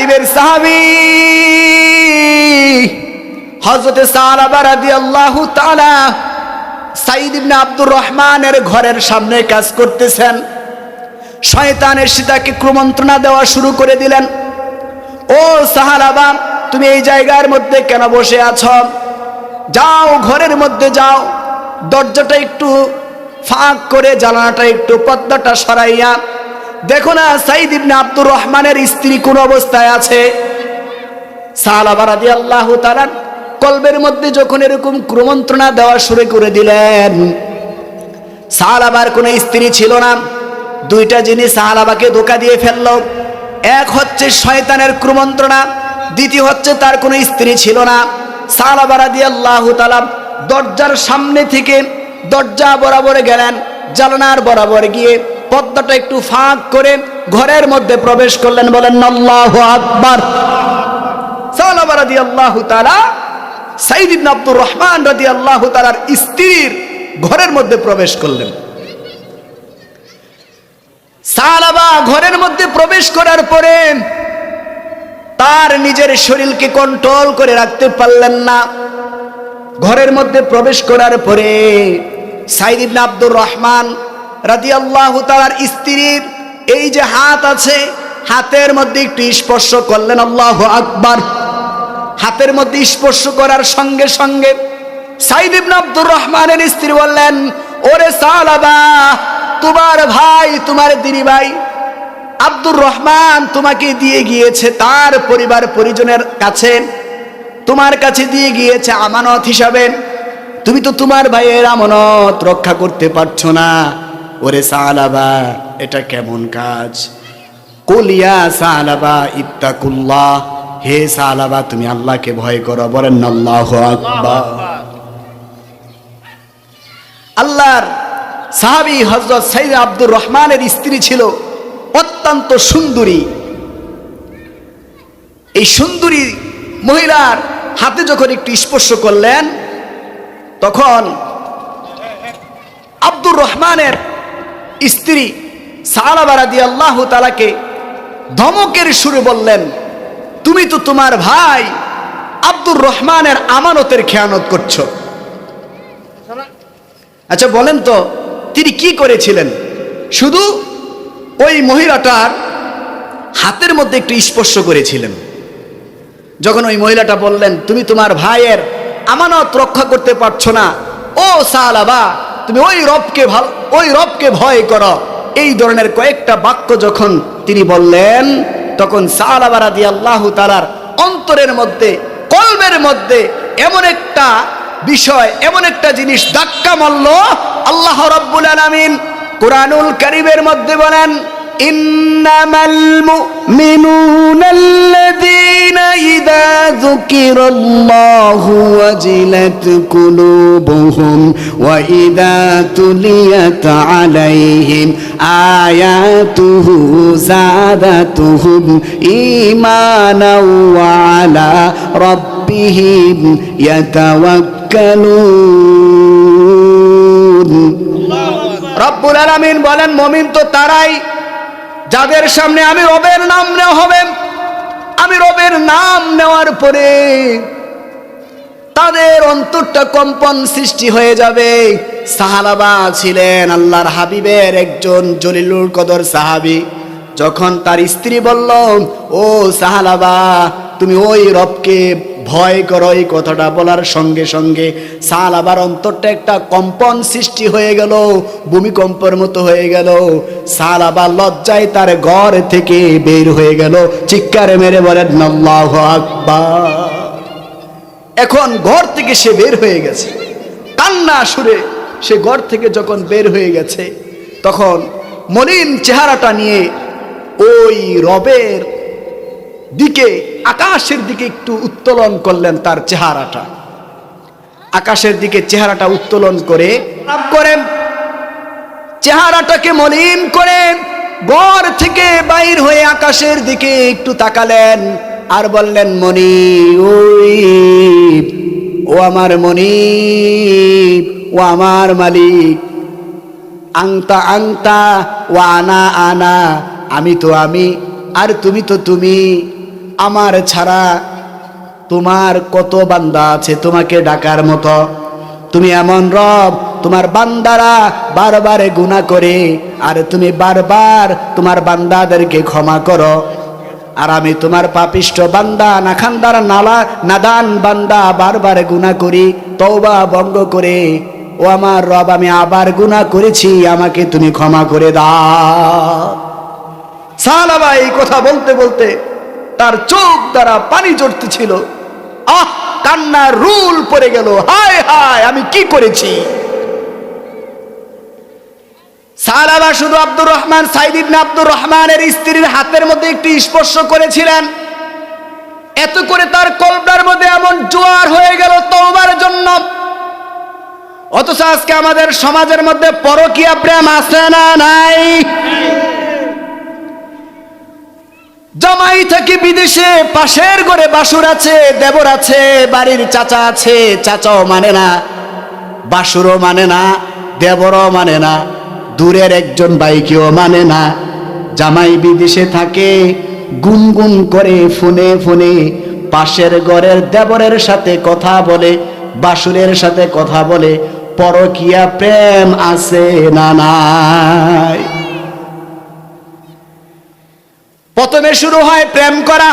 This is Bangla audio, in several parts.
কারিমের সাহাবী হযরত সালাবা রাদিয়াল্লাহু তাআলা সাঈদ ইবনে আব্দুর রহমানের ঘরের সামনে কাজ করতেছেন। শয়তান এসে তাকে কুমন্ত্রণা দেওয়া শুরু করে দিলেন। ও সাহাবা, তুমি এই জায়গার মধ্যে কেন বসে আছো? যাও, ঘরের মধ্যে যাও, দরজাটা একটু ফাঁক করে, জানালাটা একটু, পর্দাটা সরাইয়া দেখো না সাঈদ ইবনে আব্দুর রহমানের স্ত্রী কোন অবস্থায় আছে। সাহাবা রাদিয়াল্লাহু তাআলা কলবের মধ্যে যখন এরকম কুমন্ত্রণা দেওয়া শুরু করে দিলেন, সাহাবার কোনো স্ত্রী ছিল না। দুইটা জিনিস সাহাবাকে ধোঁকা দিয়ে ফেলল। এক হচ্ছে শয়তানের কুমন্ত্রণা, দ্বিতীয় হচ্ছে তার কোনো স্ত্রী ছিল না। সাহাবা রাদিয়াল্লাহু তাআলা দরজার সামনে থেকে দরজা বরাবর গেলেন, জানালার বরাবর গিয়ে পর্দাটা একটু ফাঁক করে ঘরের মধ্যে প্রবেশ করলেন। বলেন আল্লাহু আকবার। সাহাবা রাদিয়াল্লাহু তাআলা সাঈদ ইবনে আব্দুর রহমান রাদিয়াল্লাহু তাআলার স্ত্রীর ঘরের মধ্যে প্রবেশ করলেন। সাহাবা ঘরের মধ্যে প্রবেশ করার পরে তার নিজের শরীরকে কন্ট্রোল করে রাখতে পারলেন না। ঘরের মধ্যে প্রবেশ করার পরে সাঈদ ইবনে আব্দুর রহমান রাদিয়াল্লাহু তাআলার স্ত্রীর এই যে হাত আছে, হাতের মধ্যে একটু স্পর্শ করলেন। আল্লাহু আকবার। হাতের মধ্যে স্পর্শ করার সঙ্গে সঙ্গে সাঈদ ইবনে আব্দুর রহমানের স্ত্রী বললেন, ওরে সালাবা, তোমার ভাই, তোমার দিনী ভাই আব্দুর রহমান তোমাকে দিয়ে গিয়েছে তার পরিবার পরিজনের কাছে, তোমার কাছে দিয়ে গিয়েছে আমানত হিসাবে। তুমি তো তোমার ভাইয়ের আমানত রক্ষা করতে পারছো না। ওরে সালাবা, এটা কেমন কাজ? কুল ইয়া সালাবা ইত্তাকুল্লাহ, হে সালাবা তুমি আল্লাহকে ভয় করো। বলেন আল্লাহু আকবার। আল্লাহর সাহাবী হযরত সাঈদ আব্দুর রহমানের স্ত্রী ছিল অত্যন্ত সুন্দরী। এই সুন্দরী মহিলার হাতে যখন একটু স্পর্শ করলেন, তখন আব্দুর রহমানের স্ত্রী সালাবা রাদিয়াল্লাহু তাআলাকে ধমকের সুরে বললেন, তুমি তো তোমার ভাই আব্দুর রহমানের আমানতের খেয়ানত করছো। আচ্ছা বলেন তো তিনি কি করেছিলেন? শুধু ওই মহিলাটার হাতের মধ্যে একটু স্পর্শ করেছিলেন। যখন ওই মহিলাটা বললেন, তুমি তোমার ভাইয়ের আমানত রক্ষা করতে পারছো না, ও সালাবা তুমি ওই রবকে ভয় করো, এই ধরনের কয়েকটা বাক্য যখন তিনি বললেন, তখন সালাবা রাদিয়াল্লাহু তাআলার অন্তরের মধ্যে, কলবের মধ্যে এমন একটা বিষয়, এমন একটা জিনিস ধাক্কা মারল। আল্লাহ রাব্বুল আলামিন কুরআনুল কারীমের মধ্যে বলেন, ইন্নামাল মুমিনুনাল্লাযীনা ইযা যুকিরাল্লাহু ওয়াজিলাত কুলুবুহুম ওয়া ইযা তুলিয়াত আলাইহিম আয়াতুহু যাদাতুহুম ঈমানাও ওয়া আলা রাব্বিহিম ইয়াতাওয়াক্কালুন। রব্বুল আলামিন বলেন, মুমিন তো তারাই যাদের সামনে আমি রবের নাম নেওয়া হবে। আমি রবের নাম নেওয়ার পরে তাদের অন্তরটা কম্পন সৃষ্টি হয়ে যাবে। সাহাবা ছিলেন আল্লাহর হাবিবের একজন জলিলুল কদর সাহাবী। যখন তার স্ত্রী বলল, ও সাহাবা তুমি ওই রবকে ভয় করো, এই কথাটা বলার সঙ্গে সঙ্গে সাহাবার অন্তরটা একটা কম্পন সৃষ্টি হয়ে গেল, ভূমিকম্পের মতো হয়ে গেল। সাহাবা লজ্জায় তার ঘর থেকে বের হয়ে গেল। চিৎকার মেরে বলেন আল্লাহু আকবার। এখন ঘর থেকে সে বের হয়ে গেছে, কান্না সুরে সে ঘর থেকে যখন বের হয়ে গেছে, তখন মলিন চেহারাটা নিয়ে ওই রবের দিকে, আকাশের দিকে একটু উত্তোলন করলেন তার চেহারাটা। আকাশের দিকে চেহারাটা উত্তোলন করে চেহারাটাকে মলিন করে ঘর থেকে বাইর হয়ে আকাশের দিকে একটু তাকালেন আর বললেন, মনিব, ও আমার মনিব, ও আমার মালিক, আংতা আংতা ও আনা আনা, আমি তো আমি আর তুমি তো তুমি। আমার ছাড়া তোমার কত বান্দা আছে তোমাকে ডাকার মতো, তুমি এমন রব তোমার বান্দারা বারবার গুনাহ করে আর তুমি বারবার তোমার বান্দাদেরকে ক্ষমা করো, আর আমি তোমার পাপিষ্ঠ বান্দা নাখানদার নাদান বান্দা বারবার গুনাহ করি, তওবা ভঙ্গ করে। ও আমার রব, আমি আবার গুনাহ করেছি, আমাকে তুমি ক্ষমা করে দাও। সাহাবা এই কথা বলতে বলতে তার চোখ দ্বারা পানি ঝরতেছিল। কান্নার রুল পড়ে গেল, হায় হায় আমি কি করেছি। সাহাবা শুধু আব্দুর রহমান, সাইদ ইবনে আব্দুর রহমানের স্ত্রীর হাতের মধ্যে একটু স্পর্শ করেছিলেন, এত করে তার কলবটার মধ্যে এমন জোয়ার হয়ে গেল তওবার জন্য। অথচ আজকে আমাদের সমাজের মধ্যে পরকীয়া প্রেম আছে না নাই? জামাই থেকে বিদেশে পাশের ঘরে বাসুর আছে, দেবর আছে, বাড়ির চাচা আছে, চাচাও মানে না, বাসুরও মানে না, দেবরও মানে না, দূরের একজন ভাইকেও মানে না। জামাই বিদেশে থাকে, গুনগুন করে ফোনে ফোনে পাশের ঘরের দেবরের সাথে কথা বলে, বাসুরের সাথে কথা বলে। পরকীয়া প্রেম আছে না নাই? প্রথমে শুরু হয় প্রেম করা,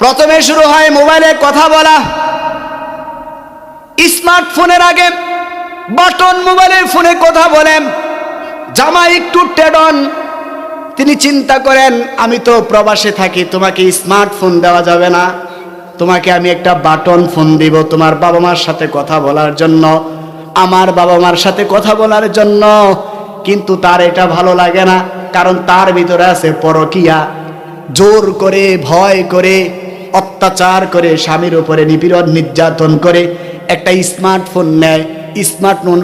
প্রথমে শুরু হয় মোবাইলে কথা বলা। স্মার্টফোনের আগে বাটন মোবাইলের ফোনে কথা বলেন। জামাই একটু টেডন, তিনি চিন্তা করেন আমি তো প্রবাসে থাকি, তোমাকে স্মার্টফোন দেওয়া যাবে না, তোমাকে আমি একটা বাটন ফোন দিব তোমার বাবা মার সাথে কথা বলার জন্য, আমার বাবা মার সাথে কথা বলার জন্য। কিন্তু তার এটা ভালো লাগে না, কারণ তার ভিতরে আছে পরকীয়া। জোর করে, ভয় করে, অত্যাচার করে, স্বামীর উপরে নিপীড়ন নির্যাতন করে একটা স্মার্টফোন নেয়। স্মার্টফোন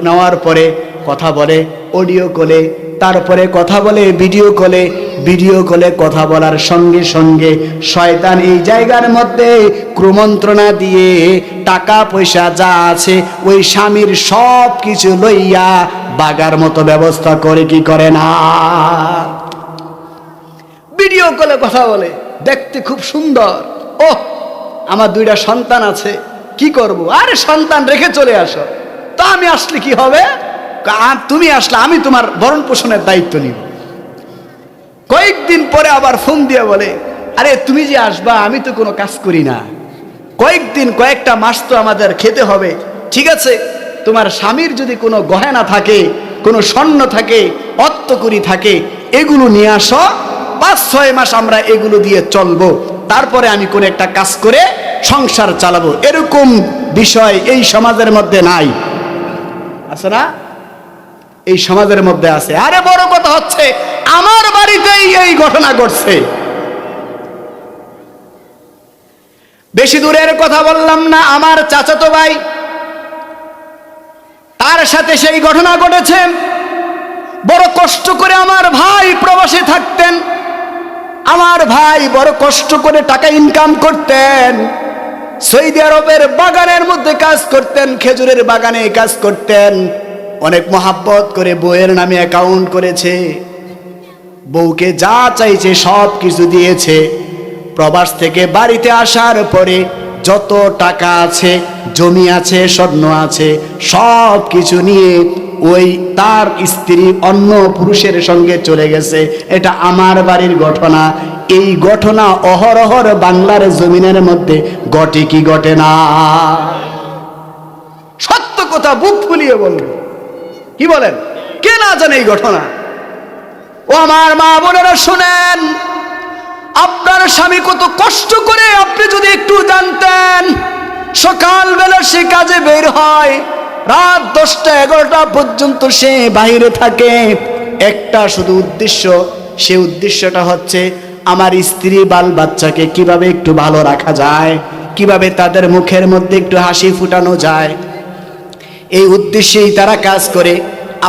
নেওয়ার পরে কথা বলে অডিও কলে, তারপরে কথা বলে ভিডিও কলে, ভিডিও কলে কথা বলার সঙ্গে সঙ্গে শয়তান এই জায়গার মধ্যে কুমন্ত্রণা দিয়ে টাকা পয়সা যা আছে ওই স্বামীর সব কিছু লইয়া বাগার মতো ব্যবস্থা করে, কি করে না? ভিডিও কলে কথা বলে, দেখতে খুব সুন্দর, ও আমার দুইটা সন্তান আছে, কি করব? আরে সন্তান রেখে চলে আসো। তা আমি আসলে কি হবে? তুমি আসলে আমি তোমার ভরণ পোষণের দায়িত্ব নিব। কয়েকদিন পরে আবার ফোন দিয়ে বলে, আরে তুমি যে আসবা, আমি তো কোনো কাজ করি না, কয়েকদিন কয়েকটা মাস তো আমাদের খেতে হবে, ঠিক আছে তোমার স্বামীর যদি কোনো গয়না থাকে, কোনো স্বর্ণ থাকে, অর্থকড়ি থাকে, এগুলো নিয়ে আসো, 5-6 মাস আমরা এগুলো দিয়ে চলবো, তারপরে আমি কোনো একটা কাজ করে সংসার চালাবো। এরকম বিষয় এই সমাজের মধ্যে নাই, আছে না? এই সমাজের মধ্যে আছে। আরে বড় কথা হচ্ছে আমার বাড়িতেই এই ঘটনা ঘটছে। বেশি দূরের কথা বললাম না, আমার চাচাতো ভাই, তার সাথে সেই ঘটনা ঘটেছে। বড় কষ্ট করে আমার ভাই প্রবাসে থাকতেন, আমার ভাই বড় কষ্ট করে টাকা ইনকাম করতেন, সৌদি আরবের বাগানের মধ্যে কাজ করতেন, খেজুরের বাগানে কাজ করতেন, অনেক মহাব্বত করে বউয়ের নামে অ্যাকাউন্ট করেছে, বউকে যা চাইছে সব কিছু দিয়েছে। প্রবাস থেকে বাড়িতে আসার পরে যত টাকা আছে, জমি আছে, স্বর্ণ আছে, সব কিছু নিয়ে ওই তার স্ত্রী অন্য পুরুষের সঙ্গে চলে গেছে। এটা আমার বাড়ির ঘটনা। এই ঘটনা অহরহর বাংলার জমিনের মধ্যে ঘটে কি ঘটে না? সত্য কথা বুক ফুলিয়ে বলবো, কি বলেন? কে না জানে এই ঘটনা? ও আমার মা বোনেরা শুনেন, আপনার স্বামী কত কষ্ট করে, আপনি যদি একটু জানতেন। সকালবেলা সে কাজে বের হয়, রাত 10টা-11টা পর্যন্ত সে বাইরে থাকে, একটা শুধু উদ্দেশ্য, সে উদ্দেশ্যটা হচ্ছে আমার স্ত্রী বাল বাচ্চাকে কিভাবে একটু ভালো রাখা যায়, কিভাবে তাদের মুখের মধ্যে একটু হাসি ফুটানো যায়, এই উদ্দেশ্যেই তারা কাজ করে।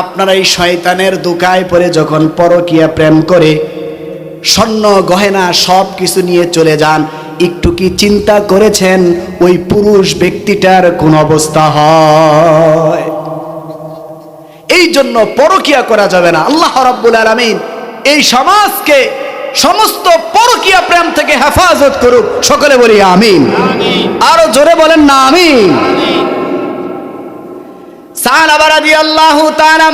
আপনারা এই শয়তানের ধোঁকায় পড়ে যখন পরকীয়া প্রেম করে স্বর্ণ গহেনা সব কিছু নিয়ে চলে যান, একটু কি চিন্তা করেছেন ওই পুরুষ ব্যক্তিটার কোন অবস্থা হয়? এই জন্য পরকীয়া করা যাবে না। আল্লাহ রাব্বুল আলামিন এই সমাজকে সমস্ত পরকীয়া প্রেম থেকে হেফাজত করুক। সকলে বলি আমিন। আরো জোরে বলেন না আমিন। সাহাবা রাদিয়াল্লাহু তাআলা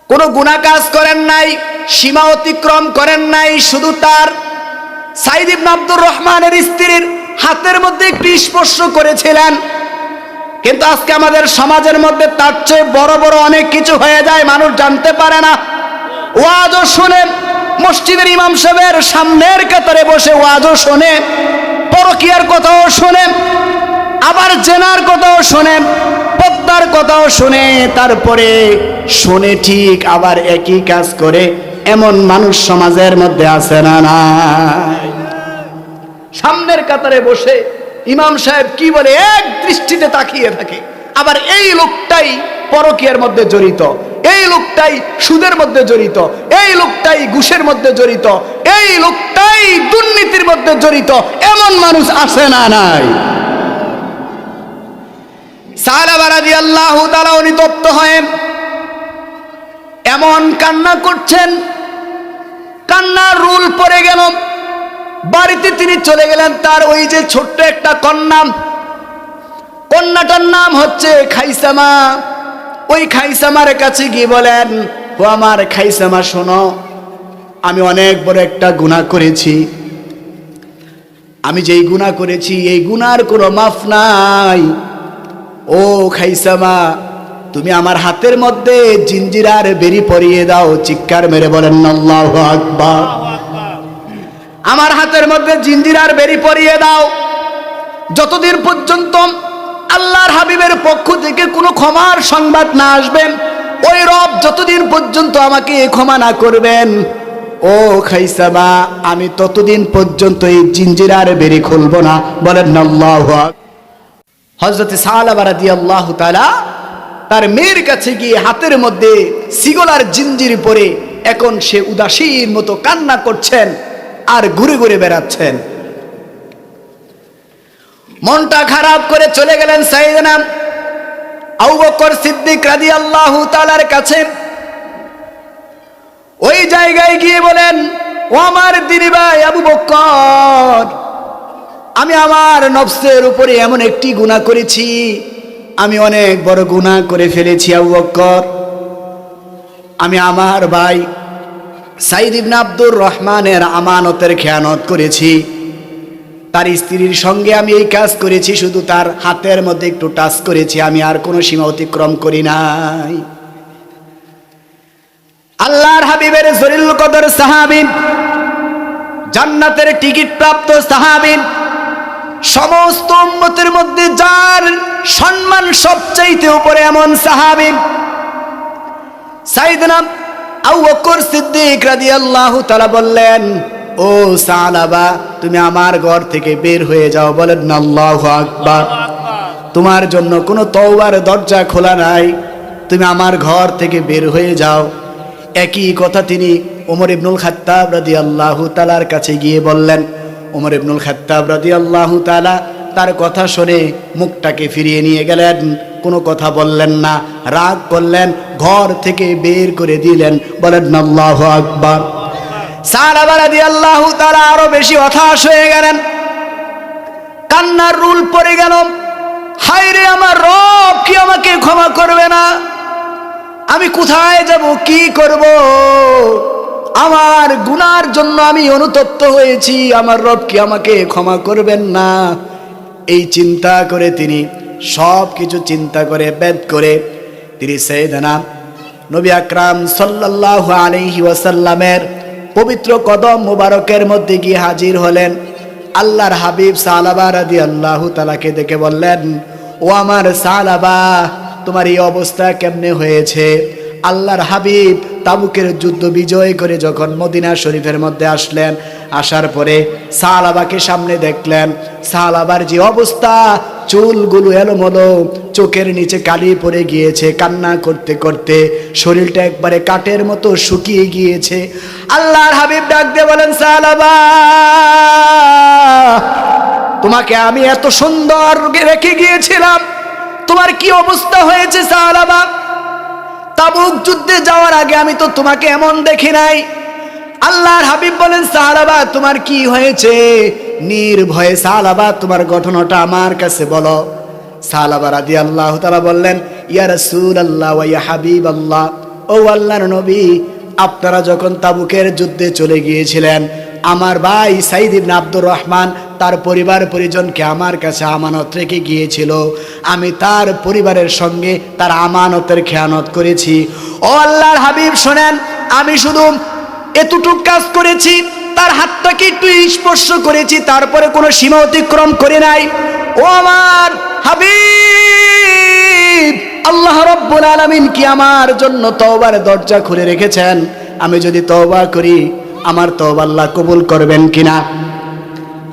কোনো গুনাহ কাজ করেন নাই, সীমা অতিক্রম করেন নাই, শুধু তার সাইদ ইবনে আব্দুর রহমানের স্ত্রীর হাতের মধ্যে একটু স্পর্শ করেছিলেন। কিন্তু আজকে আমাদের সমাজের মধ্যে তার চেয়ে বড় বড় অনেক কিছু হয়ে যায়, মানুষ জানতে পারে না। ওয়াজও শুনে, মসজিদের ইমাম সাহেবের সামনের কাতারে বসে ওয়াজও শুনে, পরকীয়ার কথাও শুনে, আবার জেনার কথাও শুনে, পদ্মার কথাও শুনে, তারপরে শুনে ঠিক আবার একই কাজ করে, এমন মানুষ সমাজের মধ্যে আছে না নাই? সামনের কাতারে বসে ইমাম সাহেব কি বলে এক দৃষ্টিতে তাকিয়ে থাকে, আবার এই লোকটাই পরকীয়ার মধ্যে জড়িত, এই লোকটাই সুদের মধ্যে জড়িত, এই লোকটাই ঘুষের মধ্যে জড়িত, এই লোকটাই দুর্নীতির মধ্যে জড়িত, এমন মানুষ আছে না নাই? সাহাবা রাদিয়াল্লাহু তাআলা অনুতপ্ত হয়ে এমন কান্না করছেন, কান্নার রুল পড়ে গেল। বাড়িতে তিনি চলে গেলেন, তার ওই যে ছোট্ট একটা কন্যা, কন্যাটার নাম হচ্ছে খাইসামা। ওই খাইসামার কাছে গিয়ে বলেন, ও আমার খাইসামা শোনো, আমি অনেক বড় একটা গুনাহ করেছি। আমি যেই গুনাহ করেছি এই গুনার কোনো মাফ নাই। ও খাইসামা, তুমি আমার হাতের মধ্যে জিঞ্জিরার বেরি পরিয়ে দাও। চিৎকার মেরে বলেন আল্লাহু আকবার। আমার হাতের মধ্যে জিঞ্জিরার বেরি পরিয়ে দাও, যতদিন পর্যন্ত আল্লাহর হাবিবের পক্ষ থেকে কোনো ক্ষমার সংবাদ না আসবে, ওই রব যতদিন পর্যন্ত আমাকে ক্ষমা না করবেন, ও খাইসামা, আমি ততদিন পর্যন্ত এই জিঞ্জিরার বেরি খুলব না। বলেন আল্লাহু আকবার। হযরত সাহাবা রাদিয়াল্লাহু তাআলা তার মেয়ের কাছে গিয়ে হাতের মধ্যে সিগলার জিঞ্জির পরে এখন সে উদাসীর মতো কান্না করছেন আর ঘুরে ঘুরে বেড়াচ্ছেন। মনটা খারাপ করে চলে গেলেন সাইয়েদনা আবু বকর সিদ্দিক রাদিয়াল্লাহু তাআলার কাছে। ওই জায়গায় গিয়ে বলেন, ও আমার দিনী ভাই আবু বকর, আমি আমার নফসের উপরে এমন একটি গুনাহ করেছি, আমি অনেক বড় গুনাহ করে ফেলেছি আবু বকর। আমি আমার ভাই সাইদ ইবনে আব্দুর রহমানের আমানতের খেয়ানত করেছি। তার স্ত্রীর সঙ্গে আমি এই কাজ করেছি, শুধু তার হাতের মধ্যে একটু টাচ করেছি, আমি আর কোনো সীমা অতিক্রম করি নাই। আল্লাহর হাবিবের জলিল কদর সাহাবী, জান্নাতের টিকিট প্রাপ্ত সাহাবী, সমস্ত উম্মতের মধ্যে যার সম্মান সবচাইতে উপরে এমন সাহাবী সাইয়েদনা আবু বকর সিদ্দিক রাদিয়াল্লাহু তাআলা বললেন, ও সাহাবা, তুমি আমার ঘর থেকে বের হয়ে যাও। বলেন আল্লাহু আকবার। তোমার জন্য কোনো তওবার দরজা খোলা নাই, তুমি আমার ঘর থেকে বের হয়ে যাও। একই কথা তিনি ওমর ইবনুল খাত্তাব রাদিয়াল্লাহু তাআলার কাছে গিয়ে বললেন। ওমর ইবনুল খাত্তাব রাদিয়াল্লাহু তাআলা তার কথা শুনে মুখটাকে ফিরিয়ে নিয়ে গেলেন, কোনো কথা বললেন না, রাগ করলেন, ঘর থেকে বের করে দিলেন। বলেন আল্লাহু আকবার। সাহাবা রাদিয়াল্লাহু তাআলা আরো বেশি হতাশ হয়ে গেলেন, কান্নার রুল পড়ে গেল। হায় রে, আমার রব কি আমাকে ক্ষমা করবে না? আমি কোথায় যাব, কি করব? আমার গুনার জন্য আমি অনুতপ্ত হয়েছি, আমার রব কি আমাকে ক্ষমা করবেন না? এই চিন্তা করে তিনি সব কিছু চিন্তা করে বেদ করে তিনি সাইয়েদনা নবী আকরাম সাল্লাল্লাহু আলাইহি ওয়াসাল্লামের পবিত্র কদম মুবারকের মধ্যে গিয়ে হাজির হলেন। আল্লাহর হাবিব সাহাবা রাদিয়াল্লাহু তাআলাকে দেখে বললেন, ও আমার সাহাবা, তোমার এই অবস্থা কেমনে হয়েছে? আল্লাহর হাবিব তাবুকের যুদ্ধ বিজয় করে যখন মদিনা শরীফের মধ্যে আসলেন, আসার পরে সাহাবাকে সামনে দেখলেন। সাহাবার যে অবস্থা, চুলগুলো এলোমেলো, চোখের নিচে কালি পড়ে গিয়েছে, কান্না করতে করতে শরীরটা একবারে কাঠের মতো শুকিয়ে গিয়েছে। আল্লাহর হাবিব ডাক দিয়ে বলেন, সাহাবা, তোমাকে আমি এত সুন্দর রেখে গিয়েছিলাম, তোমার কি অবস্থা হয়েছে? সাহাবা, তাবুক যুদ্ধে যাওয়ার আগে আমি তো তোমাকে এমন দেখি নাই। আল্লাহর হাবিব বলেন, সাহাবা তোমার কি হয়েছে? নির্ভয়ে সাহাবা তোমার ঘটনাটা আমার কাছে বলো। সাহাবা রাদিয়াল্লাহু তাআলা বললেন, ইয়া রাসূলুল্লাহ ওয়া ইয়া হাবিবাল্লাহ, ও আল্লাহর নবী, আপনারা যখন তাবুকের যুদ্ধে চলে গিয়েছিলেন, আমার ভাই সাঈদ ইবনে আব্দুর রহমান তার পরিবার পরিজনকে আমার কাছে আমানত রেখে গিয়েছিল। আমি তার পরিবারের সঙ্গে তার আমানতের খেয়ানত করেছি। ও আল্লাহর হাবিব শোনেন, আমি শুধু এতটুক কাজ করেছি, তার হাতটাকে একটু স্পর্শ করেছি, তারপরে কোনো সীমা অতিক্রম করে নাই। ও আমার হাবিব, আল্লাহ রাব্বুল আলামিন কি আমার জন্য তওবার দরজা খুলে রেখেছেন? আমি যদি তওবা করি, আমার তওবা আল্লাহ কবুল করবেন কিনা?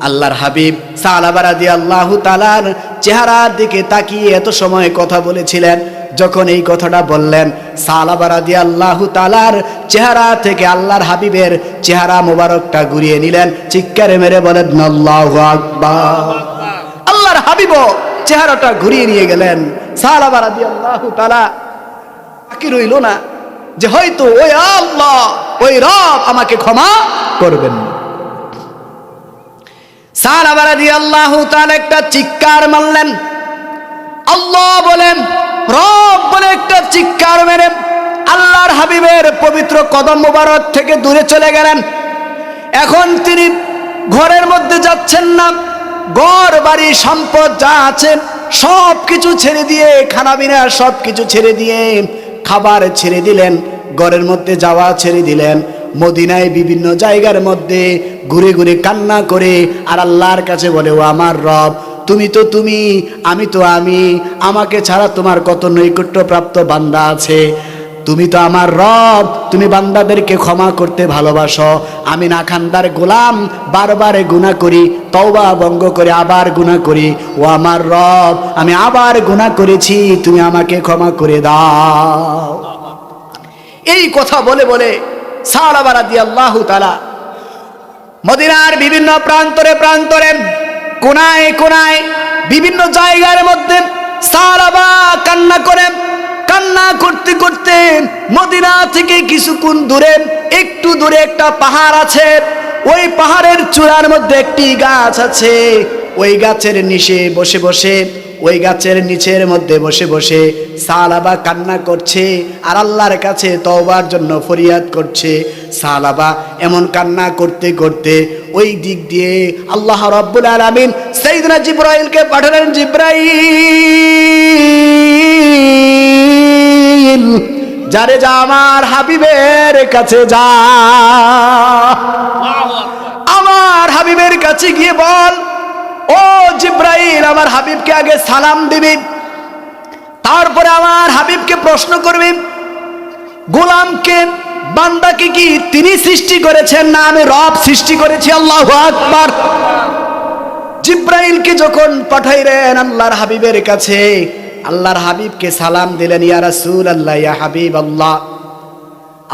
আল্লাহর হাবিব সাহাবা রাদিয়াল্লাহু তাআলার চেহারার দিকে তাকিয়ে এত সময় কথা বলেছিলেন। যখন এই কথাটা বললেন, সাহাবা রাদিয়াল্লাহু তাআলার চেহারা থেকে আল্লাহর হাবিবের চেহারা মোবারকটা ঘুরিয়ে নিলেন। চিৎকার মেরে বলেন আল্লাহু আকবার। আল্লাহর হাবিবও চেহারাটা ঘুরিয়ে নিয়ে গেলেন। সাহাবা রাদিয়াল্লাহু তাআলা বাকি রইল না যে হয়তো ওই আল্লাহ, ওই রব আমাকে ক্ষমা করবেন। সাহাবা রাদিয়াল্লাহু তাআলা একটা চিৎকার মারলেন, আল্লাহ বলেন, রব বলে একটা চিৎকার মেরে আল্লাহর হাবিবের পবিত্র কদম মোবারক থেকে দূরে চলে গেলেন। এখন তিনি ঘরের মধ্যে যাচ্ছেন না, ঘর বাড়ি সম্পদ যা আছে সব কিছু ছেড়ে দিয়ে, খানাবিনা সব কিছু ছেড়ে দিয়ে, খাবার ছেড়ে দিলেন, ঘরের মধ্যে যাওয়া ছেড়ে দিলেন, মদিনায় বিভিন্ন জায়গার মধ্যে ঘুরে ঘুরে কান্না করে আর আল্লাহর কাছে বলে, ও আমার রব, তুমি তো তুমি, আমি তো আমি, আমাকে ছাড়া তোমার কত নৈকট্যপ্রাপ্ত বান্দা আছে, তুমি তো আমার রব, তুমি বান্দাদেরকে ক্ষমা করতে ভালোবাসো, আমি নাখান্দার গোলাম, বারবার গুনাহ করি, তওবা ভঙ্গ করে আবার গুনাহ করি, ও আমার রব, আমি আবার গুনাহ করেছি, তুমি আমাকে ক্ষমা করে দাও। এই কথা বলে বলে সাহাবা রাদিয়াল্লাহু তাআলা মদিনার বিভিন্ন প্রান্তরে প্রান্তরে, কোনায় কোনায়, বিভিন্ন জায়গার মধ্যে সাহাবা কান্না করে, কান্না করতে করতে মদিনা থেকে কিছুক্ষণ দূরে, একটু দূরে একটা পাহাড় আছে, ওই পাহাড়ের চূড়ার মধ্যে একটি গাছ আছে, ওই গাছের নিচে বসে বসে, ওই গাছের নিচের মধ্যে বসে বসে সাহাবা কান্না করছে আর আল্লাহর কাছে তওবার জন্য ফরিয়াদ করছে। সাহাবা এমন কান্না করতে করতে ওই দিক দিয়ে আল্লাহ রাব্বুল আলামিন সাইয়েদনা জিবরাইলকে পাঠালেন। জিবরাইল, যারে যা আমার হাবিবের কাছে যা, আমার হাবিবের কাছে গিয়ে বল, ও জিবরাইল, আমার হাবিবকে আগে সালাম দিবি, তারপরে আমার হাবিবকে প্রশ্ন করবি, গোলামকে, বান্দাকে কি তিনি সৃষ্টি করেছেন না আমি রব সৃষ্টি করেছি? আল্লাহু আকবার। জিবরাইলকে যখন পাঠাইলেন আল্লাহর হাবিবের কাছে, আল্লাহর হাবিবকে সালাম দিলেন, ইয়া রাসূলুল্লাহ, ইয়া হাবিবাল্লাহ,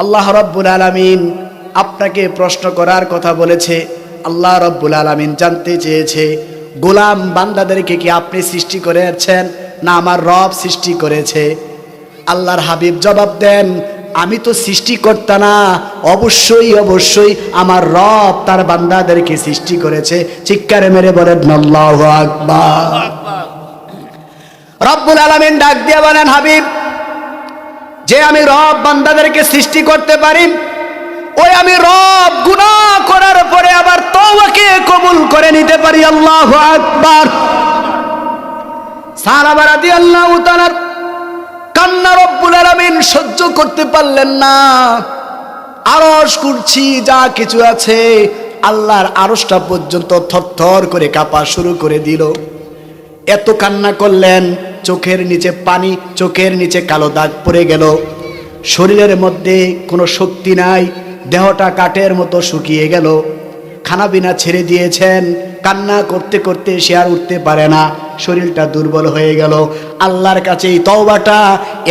আল্লাহ রাব্বুল আলামিন আপনাকে প্রশ্ন করার কথা বলেছে। আল্লাহ রাব্বুল আলামিন জানতে চেয়েছে, গোলাম বান্দাদেরকে কি আপনি সৃষ্টি করেছেন না আমার রব সৃষ্টি করেছে? আল্লাহর হাবিব জবাব দেন, আমি তো সৃষ্টিকর্তা না, অবশ্যই অবশ্যই আমার রব তার বান্দাদেরকে সৃষ্টি করেছে। চিৎকারে মেরে বলেন আল্লাহু আকবার। রব্বুল আলামিন ডাক দিয়ে বলেন, হাবিব, যে আমি রব বান্দাদেরকে সৃষ্টি করতে পারি, ওই আমি রব গুনাহ করার পরে আবার তওবাকে কবুল করে নিতে পারি। আল্লাহু আকবার। সাহাবা রাদিয়াল্লাহু তাআলা কান্না রব্বুল আলামিন সহ্য করতে পারলেন না, আরশ কুরসি যা কিছু আছে আল্লাহর আরশটা পর্যন্ত থরথর করে কাঁপা শুরু করে দিল। এত কান্না করলেন, চোখের নিচে পানি, চোখের নিচে কালো দাগ পড়ে গেল, শরীরের মধ্যে কোনো শক্তি নাই, দেহটা কাঠের মতো শুকিয়ে গেল, খানাবিনা ছেড়ে দিয়েছেন, কান্না করতে করতে সে আর উঠতে পারে না, শরীরটা দুর্বল হয়ে গেল। আল্লাহর কাছে এই তওবাটা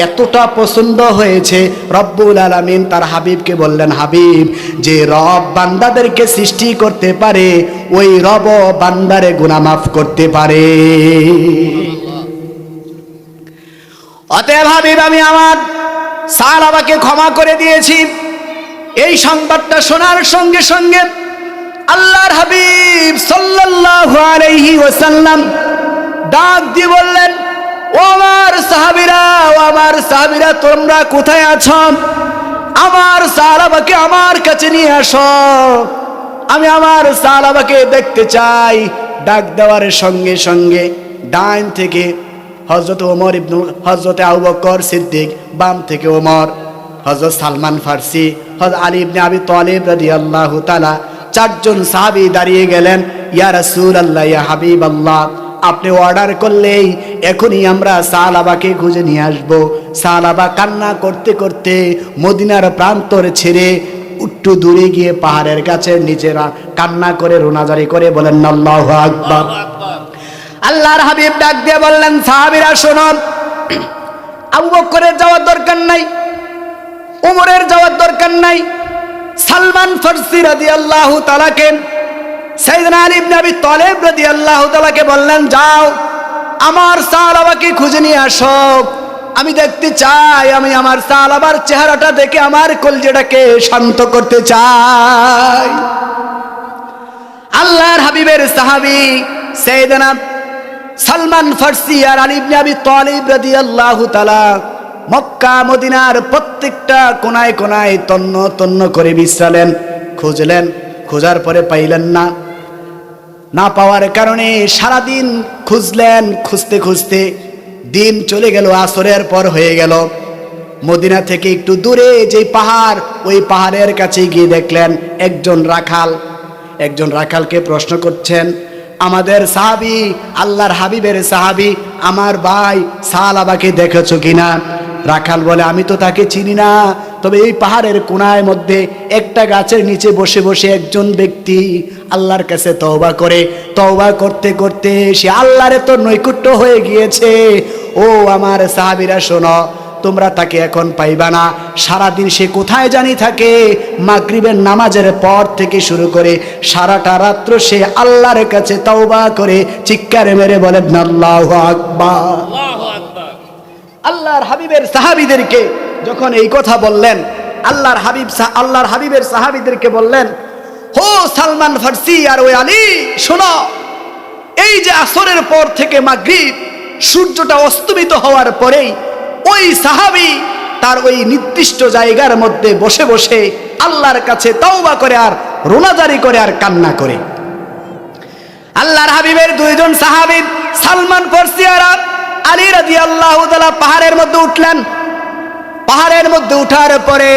এতটা পছন্দ হয়েছে, রব্বুল আলামিন তার হাবিবকে বললেন, হাবিব, যে রব বান্দাদেরকে সৃষ্টি করতে পারে, ওই রব বান্দারে গুনাহ মাফ করতে পারে। অতএব হাবিব, আমি আমার সাহাবাকে ক্ষমা করে দিয়েছি, এই সংবাদটা শোনার সঙ্গে সঙ্গে আল্লাহর হাবিব সাল্লাল্লাহু আলাইহি ওয়াসাল্লাম ডাক দিয়ে বললেন, ও আমার সাহাবীরা তোমরা কোথায় আছো? আমার সাহাবাকে আমার কাছে নিয়ে আসো, আমি আমার সাহাবাকে দেখতে চাই। ডাক দেওয়ার সঙ্গে সঙ্গে ডান থেকে হযরত আবু বকর সিদ্দিক, বাম থেকে ওমর, হযরত সালমান ফারসি, হযরত আলী ইবনে আবি তালিব রাদিয়াল্লাহু তাআলা, চারজন সাহাবী দাঁড়িয়ে গেলেন। ইয়া রাসূলুল্লাহ, ইয়া হাবিবাল্লাহ, আপনি অর্ডার করলেই এখনই আমরা সাহাবাকে খুঁজে নিয়ে আসব। সাহাবা কান্না করতে করতে মদিনার প্রান্তর ছেড়ে একটু দূরে গিয়ে পাহাড়ের গাছের নিচে কান্না করে রোনাজারি করে বলেন আল্লাহু আকবার। আল্লাহর হাবিব ডাক দিয়ে বললেন, সাহাবীরা শোনো, আবু বকরের যাওয়ার দরকার নাই, ওমরের যাওয়ার দরকার নাই, সালমান ফারসি রাদিয়াল্লাহু তাআলাকে, সাইয়েদনা আলী ইবনে আবি তালিব রাদিয়াল্লাহু তাআলাকে বললেন, যাও আমার সাহাবাকে খুঁজে নিয়ে আসো, আমি দেখতে চাই, আমি আমার সাহাবার চেহারাটা দেখে আমার কলজেটাকে শান্ত করতে চাই। আল্লাহর হাবিবের সাহাবী সাইয়েদনা সালমান ফারসি আর আলী ইবনে আবি তালিব রাদিয়াল্লাহু তাআলা মক্কা মদিনার প্রত্যেকটা কোনায় কোনায় তন্ন তন্ন করে বিশ্রালেন, খুঁজলেন, খোঁজার পরে পাইলেন না পাওয়ার কারণে সারাদিন খুঁজলেন। খুঁজতে খুঁজতে দিন চলে গেল, আসরের পর হয়ে গেল। মদিনা থেকে একটু দূরে যে পাহাড়, ওই পাহাড়ের কাছে গিয়ে দেখলেন একজন রাখালকে প্রশ্ন করছেন, আমাদের সাহাবী, আল্লাহর হাবিবের সাহাবী আমার ভাই সাহাবাকে দেখেছো কিনা? রাখাল বলে, আমি তো তাকে চিনি না, তবে এই পাহাড়ের কোনায় মধ্যে একটা গাছের নিচে বসে বসে একজন ব্যক্তি আল্লাহর কাছে তওবা করতে করতে সে আল্লাহর তো নৈকট্য হয়ে গিয়েছে। ও আমার সাহাবীরা শোনো, তোমরা তাকে এখন পাইবা না। সারাদিন সে কোথায় জানি থাকে, মাগরিবের নামাজের পর থেকে শুরু করে সারাটা রাত্র সে আল্লাহর কাছে তওবা করে চিৎকার মেরে বলেন আল্লাহু আকবার। আল্লাহর হাবিবের সাহাবীদেরকে যখন এই কথা বললেন, আল্লাহর হাবিবের সাহাবীদেরকে বললেন, হো সালমান ফারসি আর ওই আলী, শোনো, এই যে আসরের পর থেকে মাগরিব সূর্যটা অস্তমিত হওয়ার পরেই ওই সাহাবী তার ওই নির্দিষ্ট জায়গার মধ্যে বসে বসে আল্লাহর কাছে তওবা করে আর রোনাজারি করে আর কান্না করে। আল্লাহর হাবিবের দুইজন সাহাবী সালমান ফারসি আর আলী রাদিয়াল্লাহু তাআলা পাহাড়ের মধ্যে উঠলেন। পাহাড়ের মধ্যে উঠার পরে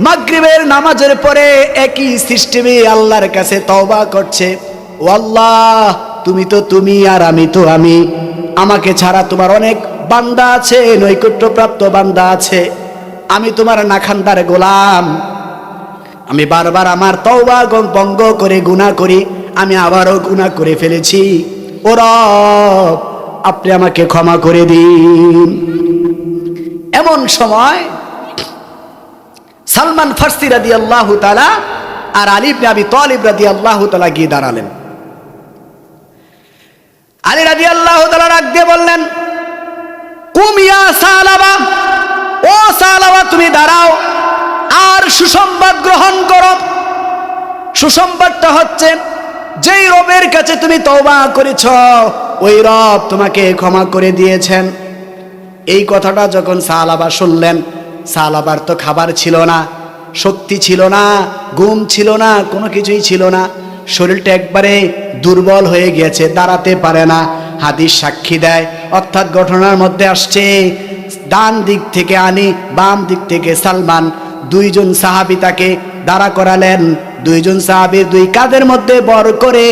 মাগরিবের নামাজের পরে একই সিস্টেমে আল্লাহর কাছে তওবা করছে, ও আল্লাহ, তুমি তো তুমি আর আমি তো আমি, আমাকে ছাড়া তোমার অনেক বান্দা আছে, নৈকট্যপ্রাপ্ত বান্দা আছে, আমি তোমার নাখান্দার গোলাম, আমি বারবার আমার তওবা ভঙ্গ করে গুনাহ করি, আমি আবারও গুনাহ করে ফেলেছি, ও রব আপনি আমাকে ক্ষমা করে দিন। এমন সময় সালমান ফারসি রাদিয়াল্লাহু তাআলা আর আলী ইবনে আবি তালিব রাদিয়াল্লাহু তাআলা গিয়ে দাঁড়ালেন। আলী রাদিয়াল্লাহু তাআলা ডাক দিয়ে বললেন, কুম ইয়া সালাবা, ও সালাবা তুমি দাঁড়াও আর সুসংবাদ গ্রহণ করো। সুসংবাদটা হচ্ছে, যেই রবের কাছে তুমি তওবা করেছ ওই রব তোমাকে ক্ষমা করে দিয়েছেন। এই কথাটা যখন সাহাবা শুনলেন, সাহাবার তো খাবার ছিল না, শক্তি ছিল না, ঘুম ছিল না, কোনো কিছুই ছিল না, শরীরটা একবারে দুর্বল হয়ে গিয়েছে, দাঁড়াতে পারে না। হাদিস সাক্ষী দেয়, অর্থাৎ ঘটনার মধ্যে আসছে, ডান দিক থেকে আলী, বাম দিক থেকে সালমান, দুইজন সাহাবী তাকে দাঁড়া করালেন। দুইজন সাহাবীর দুই কাঁধের মধ্যে বর করে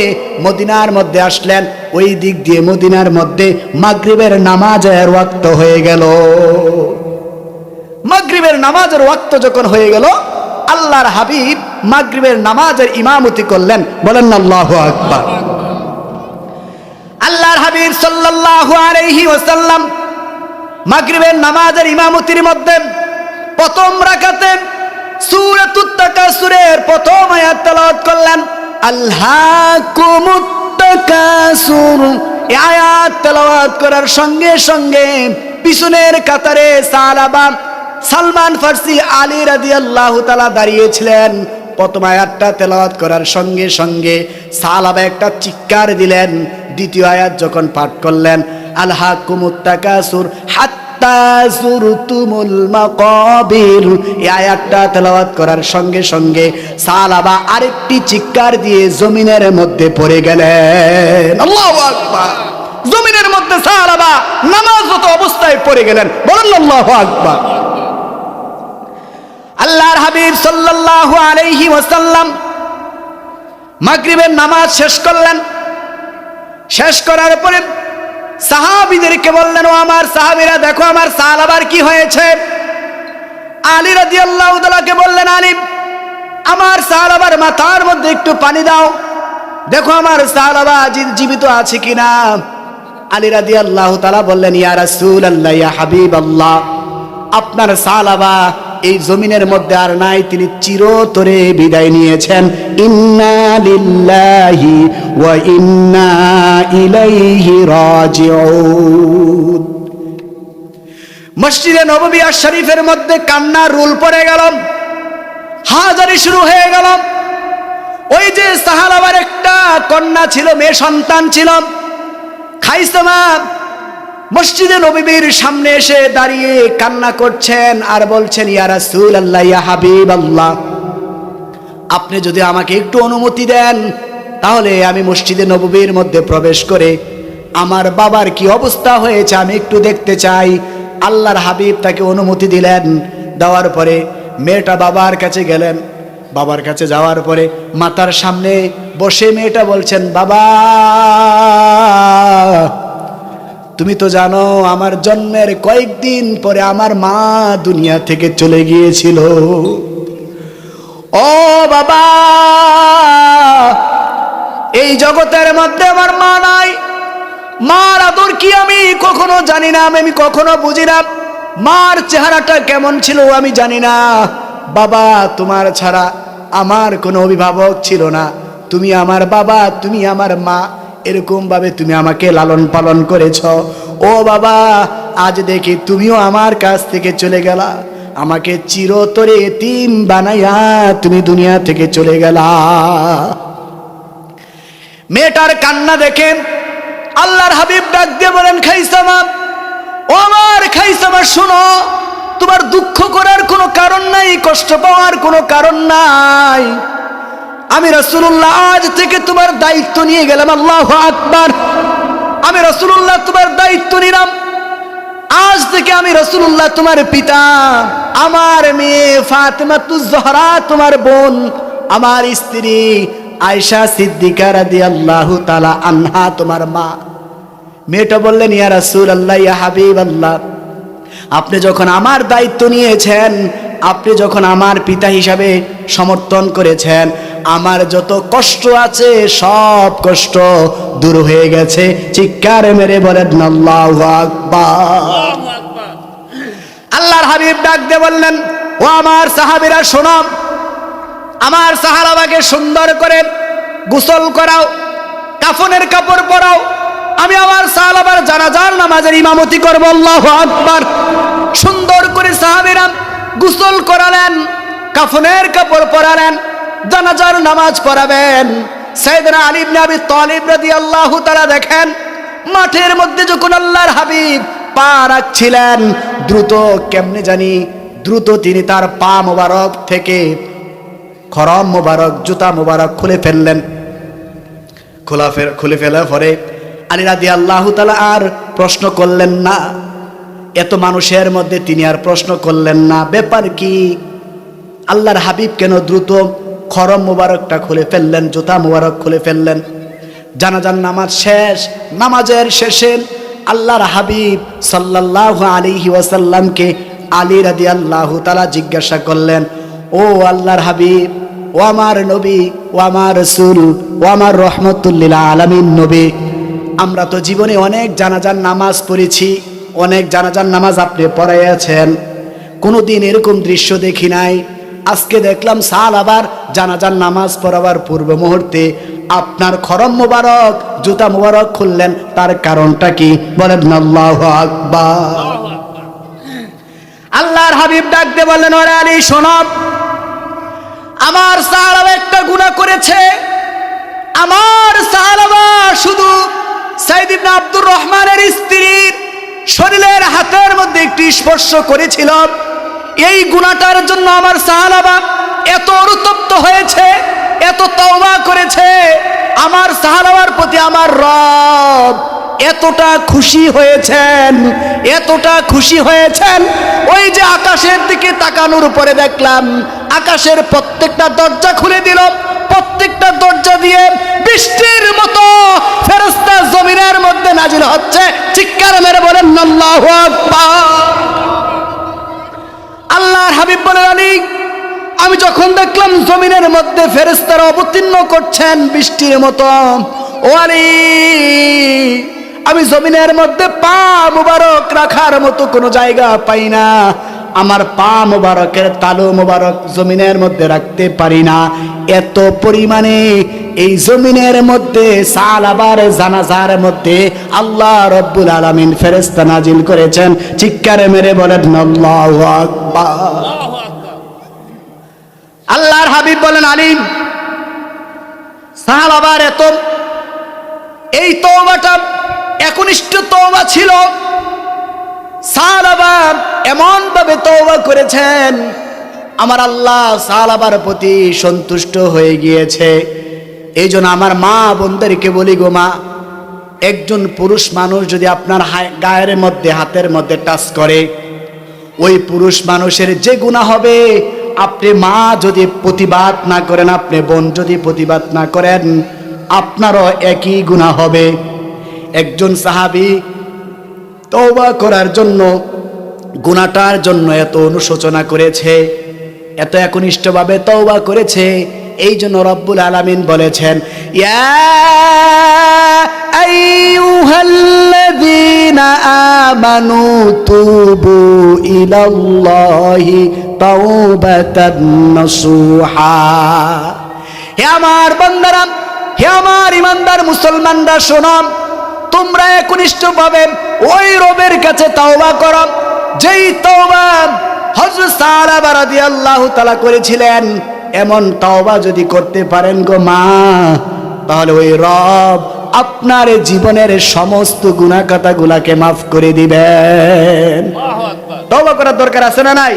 মদিনার মধ্যে আসলেন। ওই দিক দিয়ে মদিনার মধ্যে মাগরিবের নামাজের ওয়াক্ত হয়ে গেল। মাগরিবের নামাজের ওয়াক্ত যখন হয়ে গেল, আল্লাহর হাবিব মাগরিবের নামাজের ইমামতি করলেন, বলেন আল্লাহু আকবার। আল্লাহর হাবিব সাল্লাল্লাহু আলাইহি ওয়াসাল্লাম মাগরিবের নামাজের ইমামতির মধ্যে প্রথম রাকাতে সূরাতুত তাকাসুরের প্রথম আয়াত তেলাওয়াত করলেন, আলহাকুমুত তাকাসুর। এই আয়াত তেলাওয়াত করার সঙ্গে সঙ্গে পিছনের কাতারে সাহাবা সালমান ফারসি আলী রাদিয়াল্লাহু তাআলা দাঁড়িয়েছিলেন। প্রথম আয়াতটা তেলাওয়াত করার সঙ্গে সঙ্গে সাহাবা একটা চিৎকার দিলেন। দ্বিতীয় আয়াত যখন পাঠ করলেন, আলহাকুমুত তাকাসুর হাত্তা যুরতুমুল মাকাবির, এই আয়াতটা তেলাওয়াত করার সঙ্গে সঙ্গে সাহাবা আরেকটি চিৎকার দিয়ে জমিনের মধ্যে পড়ে গেলেন। আল্লাহু আকবার। জমিনের মধ্যে সাহাবা নামাজরত অবস্থায় পড়ে গেলেন। বলেন আল্লাহু আকবার। আল্লাহর হাবিব সাল্লাল্লাহু আলাইহি ওয়াসাল্লাম মাগরিবের নামাজ শেষ করলেন। শেষ করার পরে সাহাবীদেরকে বললেন, ও আমার সাহাবীরা, দেখো আমার সাহাবার কি হয়েছে। আলী রাদিয়াল্লাহু তাআলাকে বললেন, আলী, আমার সাহাবার মাথার মধ্যে একটু পানি দাও, দেখো আমার সাহাবা জীবিত আছে কিনা। আলী রাদিয়াল্লাহু তাআলা বললেন, ইয়া রাসূলুল্লাহ, ইয়া হাবিবাল্লাহ, আপনার সাহাবা এই জমিনের মধ্যে আর নাই, তিনি চিরতরে বিদায় নিয়েছেন। ইন্না লিল্লাহি ওয়া ইন্না ইলাইহি রাজিউন। মসজিদে নববী শরীফের মধ্যে কান্নার রুল পড়ে গেল, হাজারি শুরু হয়ে গেল। ওই যে সাহাবার একটা কন্যা ছিল, মেয়ে সন্তান ছিল, খাইসামা, মসজিদে নববীর সামনে এসে দাঁড়িয়ে কান্না করছেন আর বলছেন, ইয়া রাসূলুল্লাহ, ইয়া হাবিবাল্লাহ, আপনি যদি আমাকে একটু অনুমতি দেন তাহলে আমি মসজিদে নববীর মধ্যে প্রবেশ করে আমার বাবার কি অবস্থা হয়েছে আমি একটু দেখতে চাই। আল্লাহর হাবিব তাকে অনুমতি দিলেন। দেওয়ার পরে মেয়েটা বাবার কাছে গেলেন। বাবার কাছে যাওয়ার পরে মাতার সামনে বসে মেয়েটা বলছেন, বাবা, তুমি তো জানো আমার জন্মের কয়েকদিন পরে আমার মা দুনিয়া থেকে চলে গিয়েছিল। ও বাবা, এই জগতের মধ্যে আমার মা নাই। মার আদর কি আমি কখনো জানি না, আমি কখনো বুঝি না। মার চেহারাটা কেমন ছিল আমি জানি না। বাবা, তোমার ছাড়া আমার কোনো অভিভাবক ছিল না। তুমি আমার বাবা, তুমি আমার মা, এরকম ভাবে তুমি আমাকে লালন পালন করেছ। ও বাবা, আজ দেখি তুমিও আমার কাছ থেকে চলে গেলা, আমাকে চিরতরে এতিম বানাইয়া তুমি দুনিয়া থেকে চলে গেলা। মেয়েটার কান্না দেখে আল্লাহর হাবিব ডাক দিয়ে বলেন, খাইসামা, ও আমার খাইসামা, শোনো, তোমার দুঃখ করার কোনো কারণ নাই, কষ্ট পাওয়ার কোনো কারণ নাই। আমি রাসূলুল্লাহ আজ থেকে তোমার দায়িত্ব নিয়ে গেলাম। আল্লাহু আকবার। আমি রাসূলুল্লাহ তোমার দায়িত্ব নিলাম। আজ থেকে আমি রাসূলুল্লাহ তোমার পিতা, আমার মেয়ে ফাতেমাতুজ জহরা তোমার বোন, আমার স্ত্রী আয়েশা সিদ্দিকা রাদিয়াল্লাহু তাআলা আনহা তোমার মা। মেয়েটা বললেন, ইয়া রাসূলুল্লাহ, ইয়া হাবিবাল্লাহ, আপনি যখন আমার দায়িত্ব নিয়েছেন, আপনি যখন আমার পিতা হিসাবে সমর্থন করেছেন, আমার যত কষ্ট আছে সব কষ্ট দূর হয়ে গেছে। চিৎকার মেরে বলেন আল্লাহু আকবার। আল্লাহর হাবিব ডাক দিয়ে বললেন, ও আমার সাহাবীরা শোনো, আমার সাহাবাকে সুন্দর করে গোসল করাও, কাফনের কাপড় পরাও, আমি আমার সাহাবার জানাজার নামাজের ইমামতি করব। আল্লাহু আকবার। সুন্দর করে সাহাবীরা গোসল করালেন, কাফনের কাপড় পরালেন, জানাজার নামাজ পড়াবেন। সাইয়েদনা আলী ইবনে আবি তালিব রাদিয়াল্লাহু তাআলা দেখেন, মাঠের মধ্যে যখন আল্লাহর হাবিব পা রাখছিলেন, দ্রুত কেমনে জানি দ্রুত তিনি তার পা মোবারক থেকে খরম মোবারক, জুতা মোবারক খুলে ফেললেন। খুলে ফেলার পরে আলী রাদিয়াল্লাহু তাআলা আর প্রশ্ন করলেন না। এত মানুষের মধ্যে তিনি আর প্রশ্ন করলেন না, ব্যাপার কি? আল্লাহর হাবিব কেন দ্রুত খরম মোবারকটা খুলে ফেললেন, জুতা মোবারক খুলে ফেললেন? জানাজার নামাজ শেষ। নামাজের শেষে আল্লাহর হাবিব সাল্লাল্লাহু আলাইহি ওয়াসাল্লামকে আলী রাদিয়াল্লাহু তাআলা জিজ্ঞাসা করলেন, ও আল্লাহর হাবিব, ও আমার নবী, ও আমার রাসূল, ও আমার রহমাতুল লিল আলামিন নবী, আমরা তো জীবনে অনেক জানাজার নামাজ পড়েছি, অনেক জানাজার নামাজ আপনি পড়াইয়াছেন, কোনোদিন এরকম দৃশ্য দেখি নাই। আজকে দেখলাম সাহাবার জানাজার নামাজ পড়াবার পূর্ব মুহূর্তে আপনার খরম মোবারক, জুতা মোবারক খুললেন, তার কারণটা কি? বলেন আল্লাহু আকবার। আল্লাহর হাবিব ডাক দিয়ে বললেন, ওরে আলী শোনো, আমার সাহাবা একটা গুনাহ করেছে। আমার সাহাবা শুধু সাইদ ইবনে আব্দুর রহমানের স্ত্রীর শরীরের হাতের মধ্যে একটি স্পর্শ করেছিল, এই গুনাহটার জন্য আমার সাহাবা এত অনুতপ্ত হয়েছে, এত তওবা করেছে। আমার সাহাবার প্রতি আমার রব এতটা খুশি হয়েছেন, এতটা খুশি হয়েছেন, ওই যে আকাশের দিকে তাকানোর উপরে দেখলাম আকাশের প্রত্যেকটা দরজা খুলে দিল, প্রত্যেকটা দরজা দিয়ে বৃষ্টির মতো ফেরেশতা জমিনের মধ্যে নাজিল হচ্ছে। চিৎকার মেরে বলেন আল্লাহু আকবার। আল্লাহর হাবিব বলেন, আলী আমি যখন দেখলাম জমিনের মধ্যে ফেরেশতারা অবতীর্ণ করছেন বৃষ্টির মতো, ও আলী আমি জমিনের মধ্যে পা মুবারক রাখার মতো কোনো জায়গা পাই না, আমার পা মুবারকের তালু মুবারক জমিনের মধ্যে রাখতে পারি না। এত পরিমাণে এই জমিনের মধ্যে সালাবার জানাজার মধ্যে আল্লাহ রব্বুল আলামিন ফেরেশতা নাজিল করেছেন। চিৎকার মেরে বলেন আল্লাহু আকবার। আল্লাহর হাবিব বলেন, আলী সাহাবাবার এত এই তওবাটা একনিষ্ঠ তওবা ছিল, সাহাবা এমন ভাবে তওবা করেছেন, আমার আল্লাহ সাহাবার প্রতি সন্তুষ্ট হয়ে গিয়েছে। এই জন্য আমার মা বোনদেরকে বলি, গো মা, একজন পুরুষ মানুষ যদি আপনার গায়ের মধ্যে হাতের মধ্যে টাচ করে, ওই পুরুষ মানুষের যে গুনাহ হবে, আপনি মা যদি প্রতিবাদ না করেন, আপনি বোন যদি প্রতিবাদ না করেন, আপনারও একই গুনাহ হবে। একজন সাহাবী তওবা করার জন্য, গুনাহটার জন্য এত অনুশোচনা করেছে, এত একনিষ্ঠভাবে তওবা করেছে, এই জন্য রব্বুল আলামিন বলেছেন, ইয়া আইয়ুহাল্লাযীনা আমানু তুবু ইলাল্লাহি তাওবাতান নাসুহা। হে আমার বান্দারা, হে আমার ইমানদার মুসলমানরা, শোনো, তোমরা একনিষ্ঠভাবে ওই রবের কাছে তওবা করো যেই তওবা হযরত সাহাবা রাদিয়াল্লাহু তাআলা করেছিলেন। এমন তওবা যদি করতে পারেন গো মা, তাহলে ওই রব আপনার জীবনের সমস্ত গুনাহ খাতাগুলোকে মাফ করে দিবেন। তওবা করার দরকার আছে না নাই?